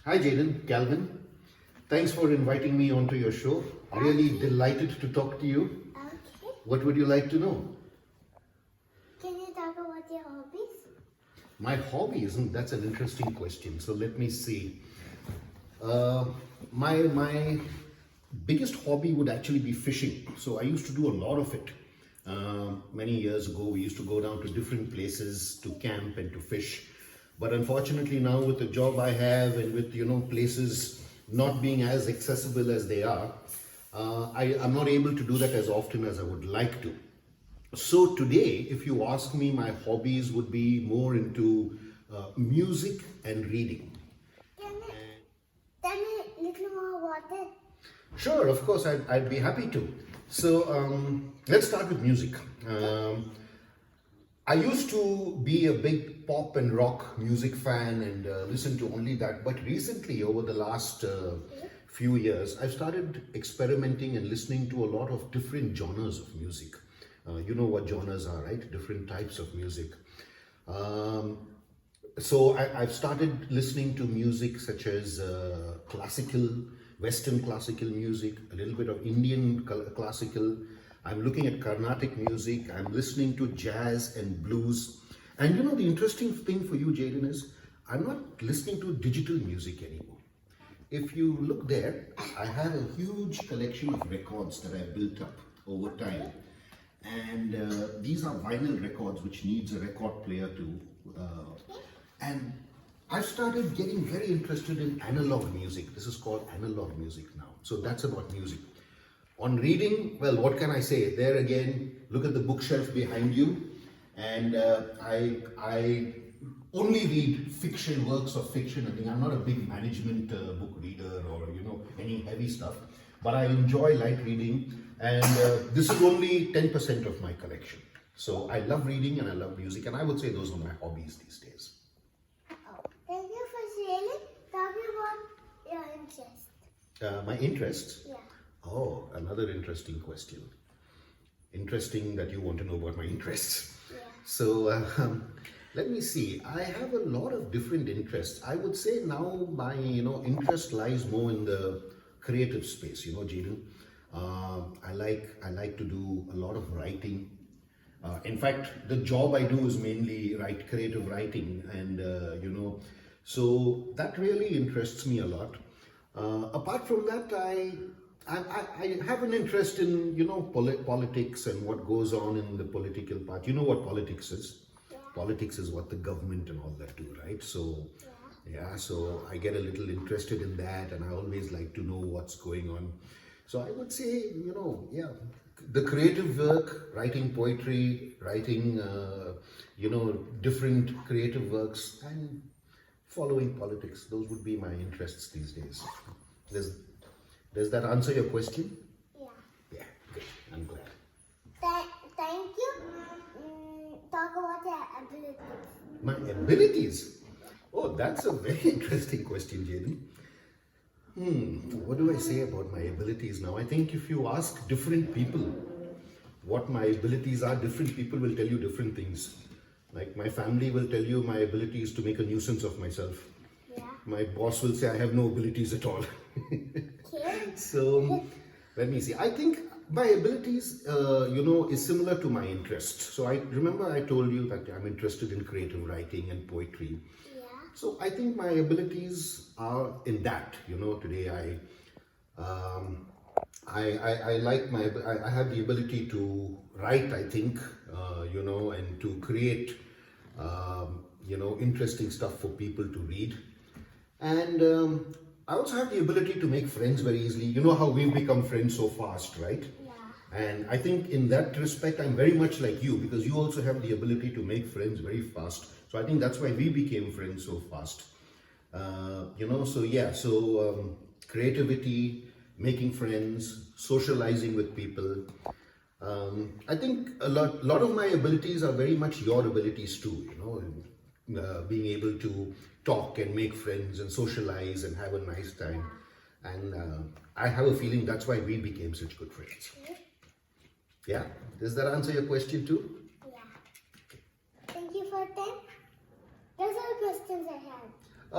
Hi Jaden, Calvin. Thanks for inviting me onto your show. Really delighted to talk to you. Okay. What would you like to know? Can you talk about your hobbies? My hobbies, that's an interesting question. So let me see. My biggest hobby would actually be fishing. So I used to do a lot of it. Many years ago, we used to go down to different places to camp and to fish. But unfortunately, now with the job I have and with places not being as accessible as they are, I'm not able to do that as often as I would like to. So today, if you ask me, my hobbies would be more into music and reading. Can you tell me a little more about it? Sure, of course, I'd be happy to. So let's start with music. I used to be a big pop and rock music fan and listen to only that. But recently, over the last few years, I've started experimenting and listening to a lot of different genres of music. You know what genres are, right? Different types of music. So I've started listening to music such as classical, Western classical music, a little bit of Indian classical. I'm looking at Carnatic music. I'm listening to jazz and blues. And the interesting thing for you, Jaden, is I'm not listening to digital music anymore. If you look there, I have a huge collection of records that I built up over time. And these are vinyl records, which needs a record player to. And I've started getting very interested in analog music. This is called analog music now. So that's about music. On reading, well, what can I say? There again, look at the bookshelf behind you. And I only read fiction, works of fiction. I think I'm not a big management book reader or, any heavy stuff. But I enjoy light reading. And this is only 10% of my collection. So I love reading and I love music. And I would say those are my hobbies these days. Thank you for sharing. Tell me about your interest. My interests? Yeah. Oh, another interesting question. Interesting that you want to know about my interests. Yeah. So let me see. I have a lot of different interests. I would say now my interest lies more in the creative space. Jaden. I like to do a lot of writing. In fact, the job I do is mainly creative writing, and so that really interests me a lot. Apart from that, I have an interest in politics and what goes on in the political part. You know what politics is? Yeah. Politics is what the government and all that do, right? So so I get a little interested in that, and I always like to know what's going on. So I would say, the creative work, writing poetry, writing, different creative works, and following politics. Those would be my interests these days. Does that answer your question? Yeah. Yeah, good. I'm glad. Thank you. Talk about your abilities. My abilities? Oh, that's a very interesting question, Jaden. What do I say about my abilities now? I think if you ask different people what my abilities are, different people will tell you different things. Like my family will tell you my ability is to make a nuisance of myself. Yeah. My boss will say I have no abilities at all. Okay. So let me see. I think my abilities, is similar to my interests. So I remember I told you that I'm interested in creative writing and poetry. Yeah. So I think my abilities are in that. Today I have the ability to write. I think and to create interesting stuff for people to read, and I also have the ability to make friends very easily. You know how we've become friends so fast, right? Yeah. And I think in that respect, I'm very much like you because you also have the ability to make friends very fast. So I think that's why we became friends so fast. So creativity, making friends, socializing with people. I think a lot of my abilities are very much your abilities too, being able to talk and make friends and socialize and have a nice time. And I have a feeling that's why we became such good friends. Yeah? Does that answer your question too? Yeah. Thank you for that. Those are the questions I had.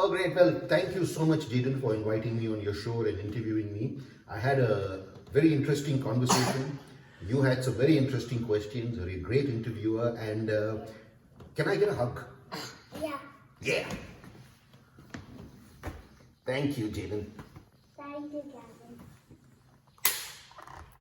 Oh, great. Well, thank you so much, Jaden, for inviting me on your show and interviewing me. I had a very interesting conversation. You had some very interesting questions. You're a great interviewer. And can I get a hug? Yeah. Yeah. Thank you, Jaden. Thank you, guys.